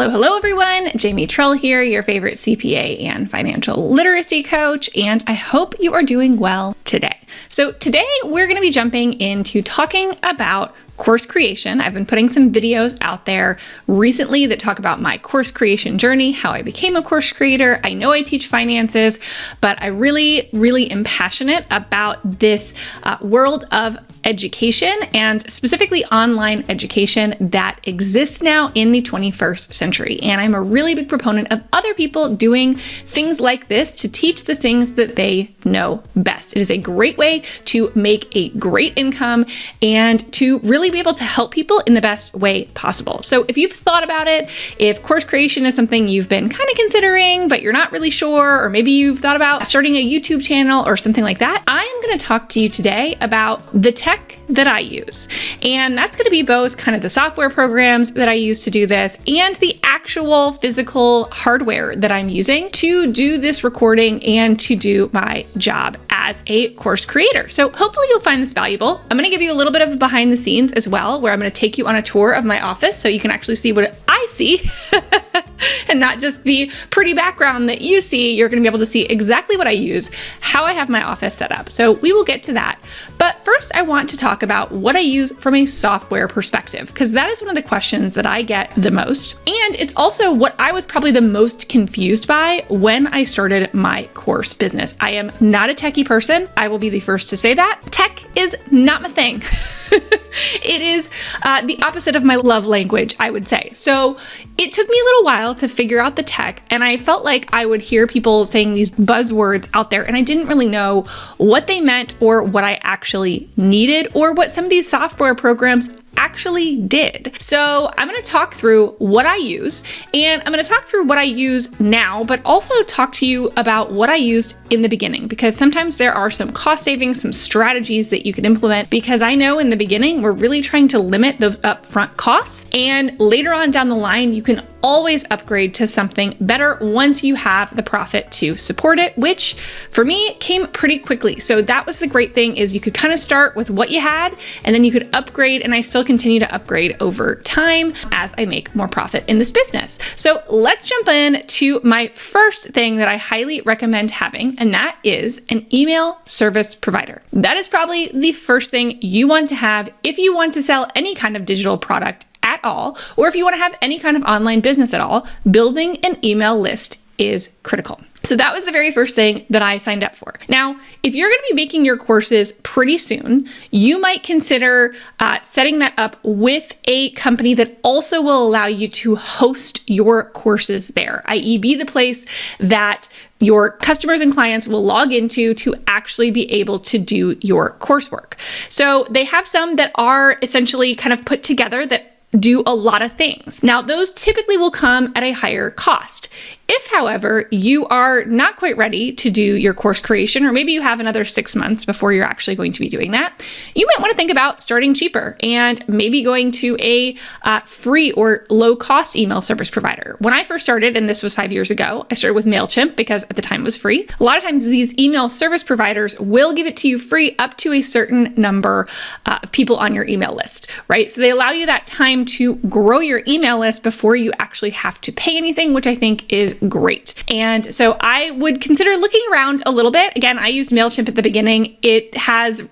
Hello everyone, Jamie Trull here, your favorite CPA and financial literacy coach, and I hope you are doing well today. So today we're going to be jumping into talking about course creation. I've been putting some videos out there recently that talk about my course creation journey, how I became a course creator. I know I teach finances, but I really am passionate about this world of education and specifically online education that exists now in the 21st century. And I'm a really big proponent of other people doing things like this to teach the things that they know best. It is a great way to make a great income and to really be able to help people in the best way possible. So if you've thought about it, if course creation is something you've been kind of considering, but you're not really sure, or maybe you've thought about starting a YouTube channel or something like that, I am going to talk to you today about the tech that I use. And that's going to be both kind of the software programs that I use to do this and the actual physical hardware that I'm using to do this recording and to do my job as a course creator. So hopefully you'll find this valuable. I'm going to give you a little bit of behind the scenes as well, where I'm going to take you on a tour of my office so you can actually see what I see and not just the pretty background that you see. You're going to be able to see exactly what I use, how I have my office set up. So we will get to that. But first I want to talk about what I use from a software perspective, because that is one of the questions that I get the most. And it's also what I was probably the most confused by when I started my course business. I am not a techie person. I will be the first to say that. Tech is not my thing. It is the opposite of my love language, I would say. So it took me a little while to figure out the tech, and I felt like I would hear people saying these buzzwords out there, and I didn't really know what they meant or what I actually needed or what some of these software programs actually did. So I'm going to talk through what I use, and I'm going to talk through what I use now, but also talk to you about what I used in the beginning, because sometimes there are some cost savings, some strategies that you can implement, because I know in the beginning we're really trying to limit those upfront costs, and later on down the line you can always upgrade to something better once you have the profit to support it, which for me came pretty quickly. So that was the great thing, is you could kind of start with what you had and then you could upgrade, and I still continue to upgrade over time as I make more profit in this business. So let's jump in to my first thing that I highly recommend having, and that is an email service provider. That is probably the first thing you want to have if you want to sell any kind of digital product at all, or if you want to have any kind of online business at all. Building an email list is critical. So that was the very first thing that I signed up for. Now, if you're going to be making your courses pretty soon, you might consider setting that up with a company that also will allow you to host your courses there, i.e. be the place that your customers and clients will log into to actually be able to do your coursework. So they have some that are essentially kind of put together that do a lot of things. Now, those typically will come at a higher cost. If, however, you are not quite ready to do your course creation, or maybe you have another 6 months before you're actually going to be doing that, you might want to think about starting cheaper and maybe going to a free or low-cost email service provider. When I first started, and this was 5 years ago, I started with MailChimp because at the time it was free. A lot of times these email service providers will give it to you free up to a certain number of people on your email list, right? So they allow you that time to grow your email list before you actually have to pay anything, which I think is great. And so I would consider looking around a little bit. Again, I used MailChimp at the beginning. It has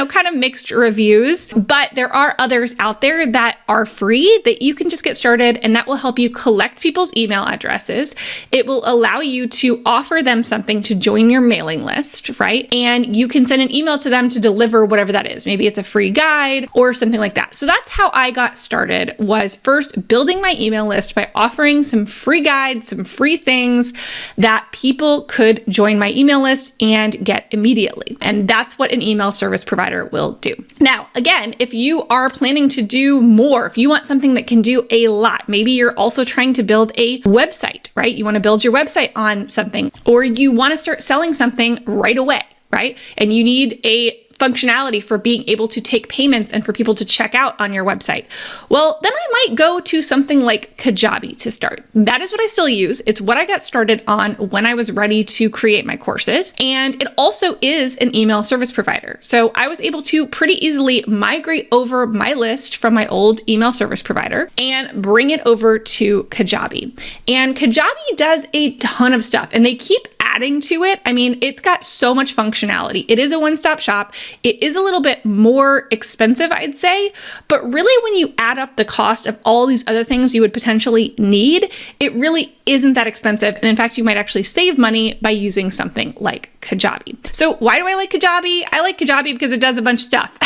kind of mixed reviews, but there are others out there that are free that you can just get started, and that will help you collect people's email addresses. It will allow you to offer them something to join your mailing list, right? And you can send an email to them to deliver whatever that is. Maybe it's a free guide or something like that. So that's how I got started, was first building my email list by offering some free guides, some free things that people could join my email list and get immediately. And that's what an email service provider will do. Now, again, if you are planning to do more, if you want something that can do a lot, maybe you're also trying to build a website, right? You want to build your website on something, or you want to start selling something right away, right? And you need a functionality for being able to take payments and for people to check out on your website, well, then I might go to something like Kajabi to start. That is what I still use. It's what I got started on when I was ready to create my courses. And it also is an email service provider. So I was able to pretty easily migrate over my list from my old email service provider and bring it over to Kajabi. And Kajabi does a ton of stuff, and they keep adding to it. I mean, it's got so much functionality. It is a one-stop shop. It is a little bit more expensive, I'd say, but really when you add up the cost of all these other things you would potentially need, it really isn't that expensive. And in fact, you might actually save money by using something like Kajabi. So why do I like Kajabi? I like Kajabi because it does a bunch of stuff.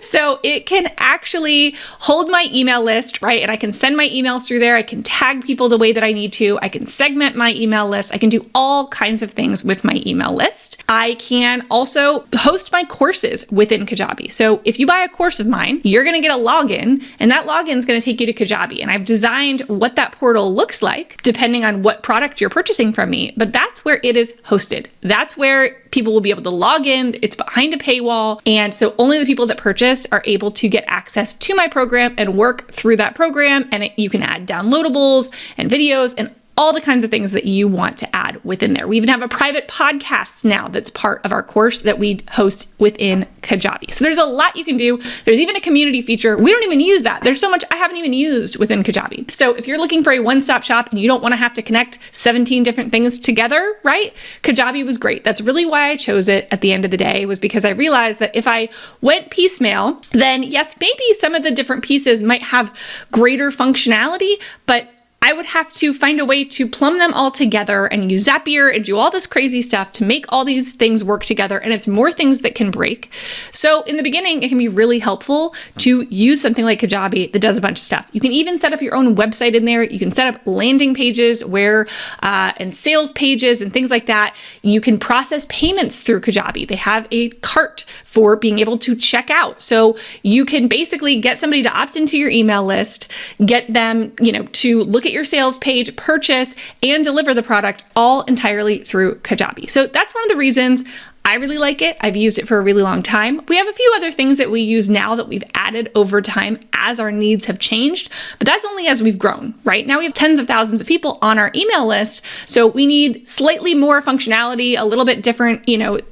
So it can actually hold my email list, right? And I can send my emails through there. I can tag people the way that I need to. I can segment my email list. I can do all kinds of things with my email list. I can also host my courses within Kajabi. So if you buy a course of mine, you're going to get a login, and that login is going to take you to Kajabi. And I've designed what that portal looks like depending on what product you're purchasing from me, but that's where it is hosted. That's where people will be able to log in. It's behind a paywall. And so only the people that purchased are able to get access to my program and work through that program. And you can add downloadables and videos and all the kinds of things that you want to add within there. We even have a private podcast now that's part of our course that we host within Kajabi. So there's a lot you can do. There's even a community feature. We don't even use that. There's so much I haven't even used within Kajabi. So if you're looking for a one-stop shop and you don't want to have to connect 17 different things together, right? Kajabi was great. That's really why I chose it at the end of the day, was because I realized that if I went piecemeal, then yes, maybe some of the different pieces might have greater functionality, but I would have to find a way to plumb them all together and use Zapier and do all this crazy stuff to make all these things work together. And it's more things that can break. So in the beginning, it can be really helpful to use something like Kajabi that does a bunch of stuff. You can even set up your own website in there. You can set up landing pages and sales pages and things like that. You can process payments through Kajabi. They have a cart for being able to check out. So you can basically get somebody to opt into your email list, get them, to look at your sales page, purchase, and deliver the product all entirely through Kajabi. So that's one of the reasons I really like it. I've used it for a really long time. We have a few other things that we use now that we've added over time as our needs have changed, but that's only as we've grown, right? Now we have tens of thousands of people on our email list, so we need slightly more functionality, a little bit different,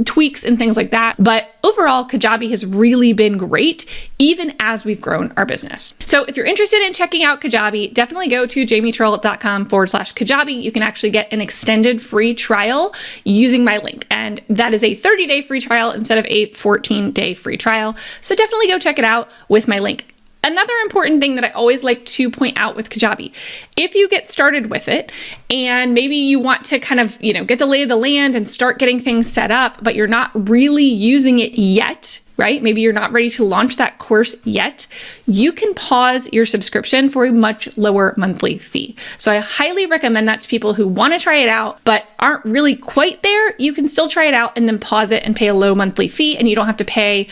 tweaks and things like that. But overall, Kajabi has really been great, even as we've grown our business. So if you're interested in checking out Kajabi, definitely go to jamietrull.com/Kajabi. You can actually get an extended free trial using my link. And that is a 30-day free trial instead of a 14-day free trial. So definitely go check it out with my link. Another important thing that I always like to point out with Kajabi, if you get started with it and maybe you want to kind of, get the lay of the land and start getting things set up, but you're not really using it yet, right? Maybe you're not ready to launch that course yet, you can pause your subscription for a much lower monthly fee. So I highly recommend that to people who want to try it out, but aren't really quite there. You can still try it out and then pause it and pay a low monthly fee, and you don't have to pay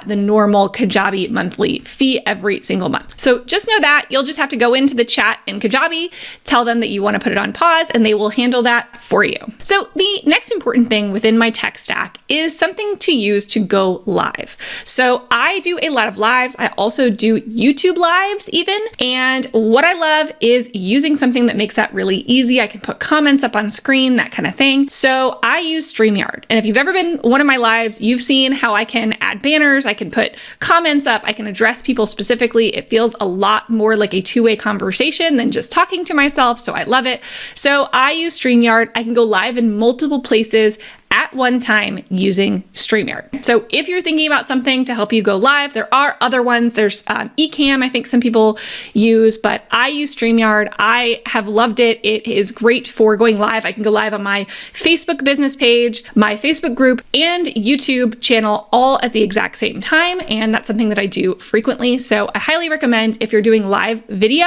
the normal Kajabi monthly fee every single month. So just know that you'll just have to go into the chat in Kajabi, tell them that you want to put it on pause, and they will handle that for you. So the next important thing within my tech stack is something to use to go live. So I do a lot of lives. I also do YouTube lives even. And what I love is using something that makes that really easy. I can put comments up on screen, that kind of thing. So I use StreamYard. And if you've ever been one of my lives, you've seen how I can add banners, I can put comments up, I can address people specifically. It feels a lot more like a two-way conversation than just talking to myself. So I love it. So I use StreamYard. I can go live in multiple places at one time using StreamYard. So if you're thinking about something to help you go live, there are other ones. There's Ecamm, I think some people use, but I use StreamYard. I have loved it. It is great for going live. I can go live on my Facebook business page, my Facebook group, and YouTube channel all at the exact same time. And that's something that I do frequently. So I highly recommend, if you're doing live video,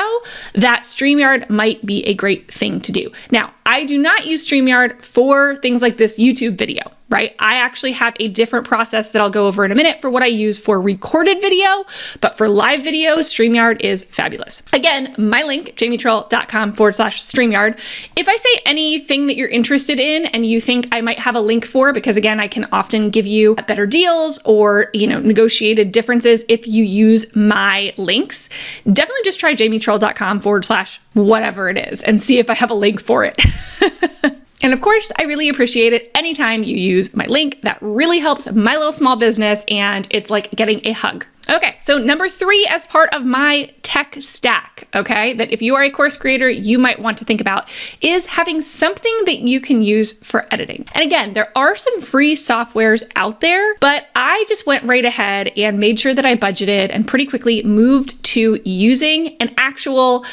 that StreamYard might be a great thing to do. Now, I do not use StreamYard for things like this YouTube video, right? I actually have a different process that I'll go over in a minute for what I use for recorded video, but for live video, StreamYard is fabulous. Again, my link, jamietrell.com/StreamYard. If I say anything that you're interested in and you think I might have a link for, because again, I can often give you better deals or, negotiated differences if you use my links, definitely just try jamietrell.com/whatever it is and see if I have a link for it. And of course, I really appreciate it anytime you use my link. That really helps my little small business, and it's like getting a hug. Okay, so number 3 as part of my tech stack, okay, that if you are a course creator, you might want to think about is having something that you can use for editing. And again, there are some free softwares out there, but I just went right ahead and made sure that I budgeted and pretty quickly moved to using an actual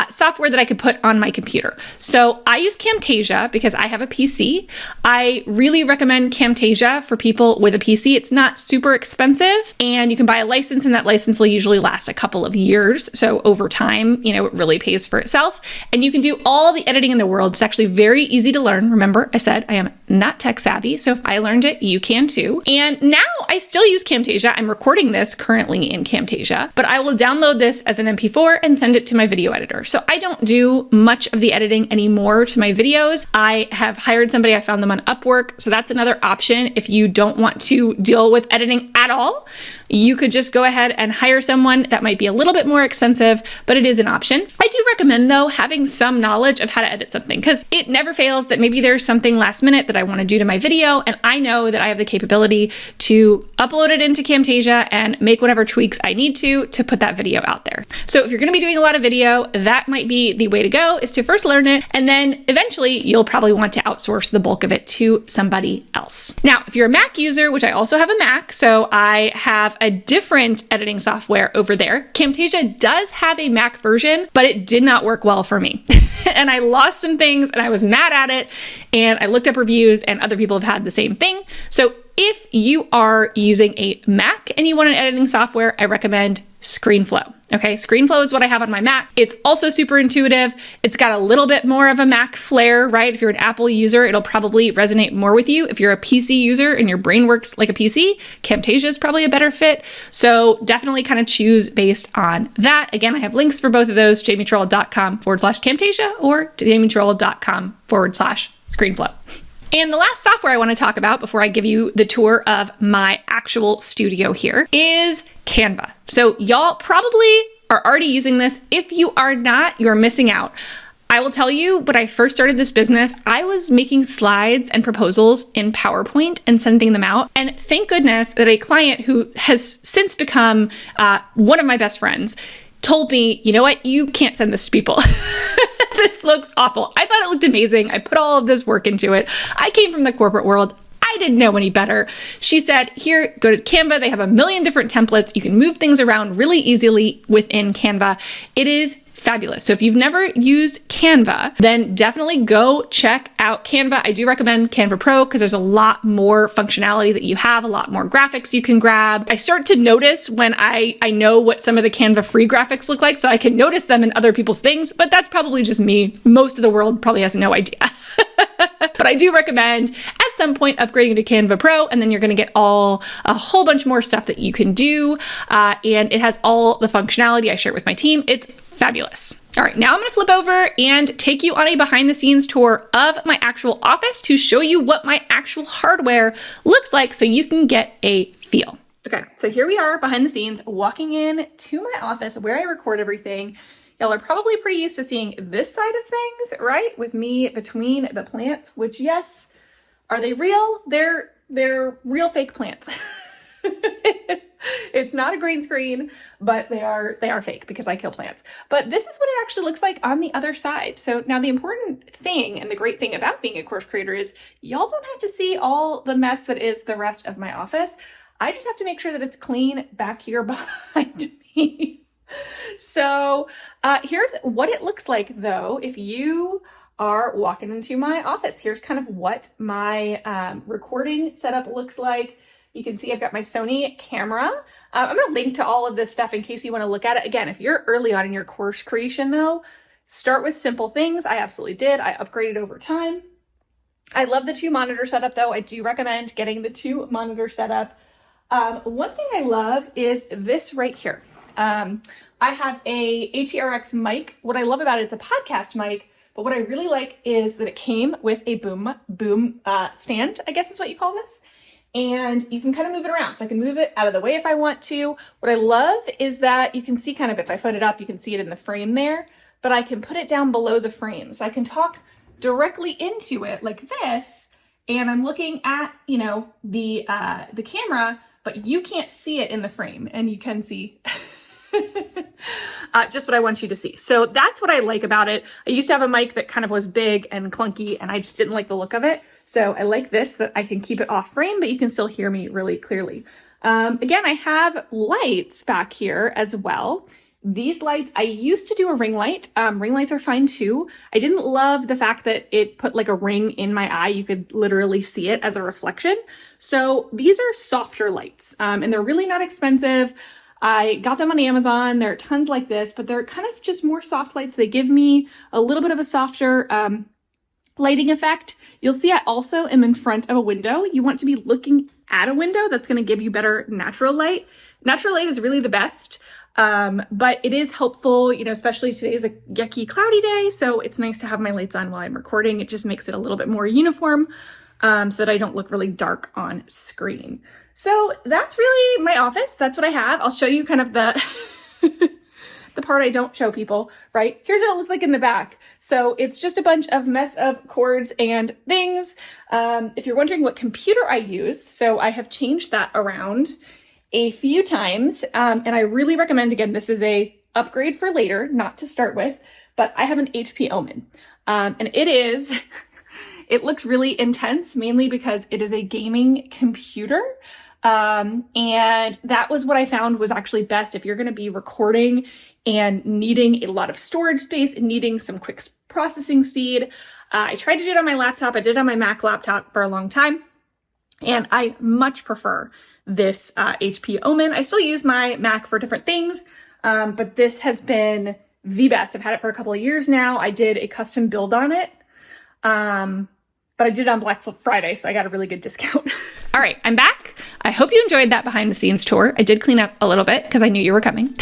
software that I could put on my computer. So I use Camtasia because I have a PC. I really recommend Camtasia for people with a PC. It's not super expensive, and you can buy a license, and that license will usually last a couple of years. So over time, it really pays for itself, and you can do all the editing in the world. It's actually very easy to learn. Remember, I said I am not tech savvy, so if I learned it, you can too. And now I still use Camtasia. I'm recording this currently in Camtasia, but I will download this as an MP4 and send it to my video editor. So I don't do much of the editing anymore to my videos. I have hired somebody. I found them on Upwork. So that's another option. If you don't want to deal with editing at all, you could just go ahead and hire someone. That might be a little bit more expensive, but it is an option. I do recommend, though, having some knowledge of how to edit something, because it never fails that maybe there's something last minute that I want to do to my video, and I know that I have the capability to upload it into Camtasia and make whatever tweaks I need to put that video out there. So if you're going to be doing a lot of video, that might be the way to go, is to first learn it, and then eventually you'll probably want to outsource the bulk of it to somebody else. Now, if you're a Mac user, which I also have a Mac, so I have a different editing software over there. Camtasia does have a Mac version, but it did not work well for me. And I lost some things and I was mad at it. And I looked up reviews and other people have had the same thing. So if you are using a Mac and you want an editing software, I recommend ScreenFlow. Okay, ScreenFlow is what I have on my Mac. It's also super intuitive. It's got a little bit more of a Mac flair, right? If you're an Apple user, it'll probably resonate more with you. If you're a PC user and your brain works like a PC, Camtasia is probably a better fit. So definitely kind of choose based on that. Again, I have links for both of those, jamietrell.com/Camtasia or jamietrell.com/ScreenFlow. And the last software I want to talk about before I give you the tour of my actual studio here is Canva. So y'all probably are already using this. If you are not, you're missing out. I will tell you, when I first started this business, I was making slides and proposals in PowerPoint and sending them out. And thank goodness that a client who has since become one of my best friends told me, you know what, you can't send this to people. This looks awful. I thought it looked amazing. I put all of this work into it. I came from the corporate world. I didn't know any better. She said, here, go to Canva. They have a million different templates. You can move things around really easily within Canva. It is fabulous. So if you've never used Canva, then definitely go check out Canva. I do recommend Canva Pro because there's a lot more functionality that you have, a lot more graphics you can grab. I start to notice when I know what some of the Canva free graphics look like, so I can notice them in other people's things, but that's probably just me. Most of the world probably has no idea. But I do recommend at some point upgrading to Canva Pro, and then you're going to get a whole bunch more stuff that you can do. And it has all the functionality I share with my team. It's fabulous. All right, now I'm going to flip over and take you on a behind the scenes tour of my actual office to show you what my actual hardware looks like so you can get a feel. Okay, so here we are behind the scenes, walking in to my office where I record everything. Y'all are probably pretty used to seeing this side of things, right? With me between the plants, which, yes, are they real? They're real fake plants. It's not a green screen, but they are fake because I kill plants. But this is what it actually looks like on the other side. So now the important thing and the great thing about being a course creator is y'all don't have to see all the mess that is the rest of my office. I just have to make sure that it's clean back here behind me. So here's what it looks like, though, if you are walking into my office. Here's kind of what my recording setup looks like. You can see I've got my Sony camera. I'm going to link to all of this stuff in case you want to look at it. Again, if you're early on in your course creation, though, start with simple things. I absolutely did. I upgraded over time. I love the 2-monitor setup though. I do recommend getting the 2-monitor setup. One thing I love is this right here. I have a ATRX mic. What I love about it, it's a podcast mic, but what I really like is that it came with a boom stand, I guess is what you call this. And you can kind of move it around. So I can move it out of the way if I want to. What I love is that you can see kind of, if I put it up, you can see it in the frame there, but I can put it down below the frame. So I can talk directly into it like this, and I'm looking at, you know, the camera, but you can't see it in the frame, and you can see just what I want you to see. So that's what I like about it. I used to have a mic that kind of was big and clunky, and I just didn't like the look of it. So I like this, that I can keep it off frame, but you can still hear me really clearly. Again, I have lights back here as well. These lights, I used to do a ring light. Ring lights are fine too. I didn't love the fact that it put like a ring in my eye. You could literally see it as a reflection. So these are softer lights, and they're really not expensive. I got them on Amazon. There are tons like this, but they're kind of just more soft lights. They give me a little bit of a softer lighting effect. You'll see I also am in front of a window. You want to be looking at a window. That's going to give you better natural light. Natural light is really the best. But it is helpful, you know, especially today is a yucky cloudy day. So it's nice to have my lights on while I'm recording. It just makes it a little bit more uniform, so that I don't look really dark on screen. So that's really my office. That's what I have. I'll show you kind of the, the part I don't show people, right? Here's what it looks like in the back. So it's just a bunch of mess of cords and things. If you're wondering what computer I use, so I have changed that around a few times, and I really recommend, again, this is a upgrade for later, not to start with, but I have an HP Omen, and it looks really intense, mainly because it is a gaming computer, and that was what I found was actually best if you're going to be recording and needing a lot of storage space and needing some quick processing speed. I tried to do it on my laptop. I did it on my Mac laptop for a long time, and I much prefer this HP Omen. I still use my Mac for different things, but this has been the best. I've had it for a couple of years now. I did a custom build on it, but I did it on Black Friday, so I got a really good discount. All right, I'm back. I hope you enjoyed that behind the scenes tour. I did clean up a little bit because I knew you were coming.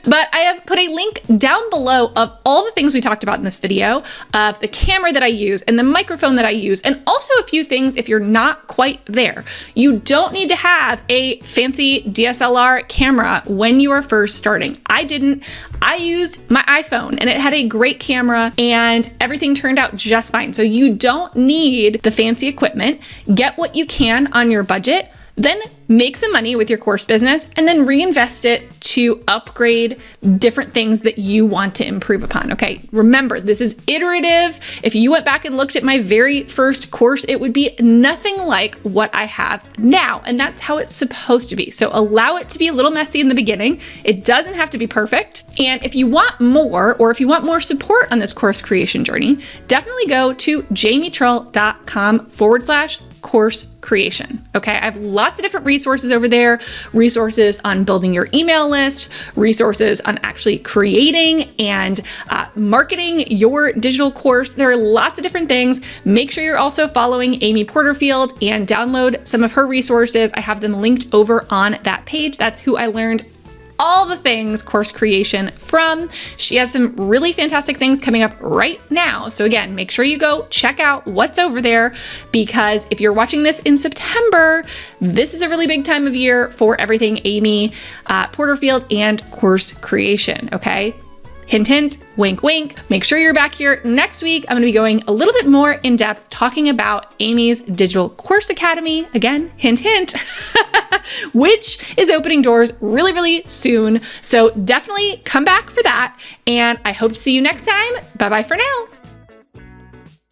But I have put a link down below of all the things we talked about in this video, of the camera that I use and the microphone that I use, and also a few things if you're not quite there. You don't need to have a fancy DSLR camera when you are first starting. I didn't. I used my iPhone and it had a great camera and everything turned out just fine. So you don't need the fancy equipment. Get what you can on your budget. Then make some money with your course business and then reinvest it to upgrade different things that you want to improve upon, okay? Remember, this is iterative. If you went back and looked at my very first course, it would be nothing like what I have now, and that's how it's supposed to be. So allow it to be a little messy in the beginning. It doesn't have to be perfect. And if you want more, or if you want more support on this course creation journey, definitely go to jamietrull.com/course creation. Okay, I have lots of different resources over there, resources on building your email list, resources on actually creating and marketing your digital course. There are lots of different things. Make sure you're also following Amy Porterfield and download some of her resources. I have them linked over on that page. That's who I learned all the things course creation from. She has some really fantastic things coming up right now. So again, make sure you go check out what's over there, because if you're watching this in September, this is a really big time of year for everything Amy Porterfield and course creation, okay? Hint, hint, wink, wink. Make sure you're back here next week. I'm gonna be going a little bit more in depth talking about Amy's Digital Course Academy. Again, hint, hint, which is opening doors really, really soon. So definitely come back for that. And I hope to see you next time. Bye-bye for now.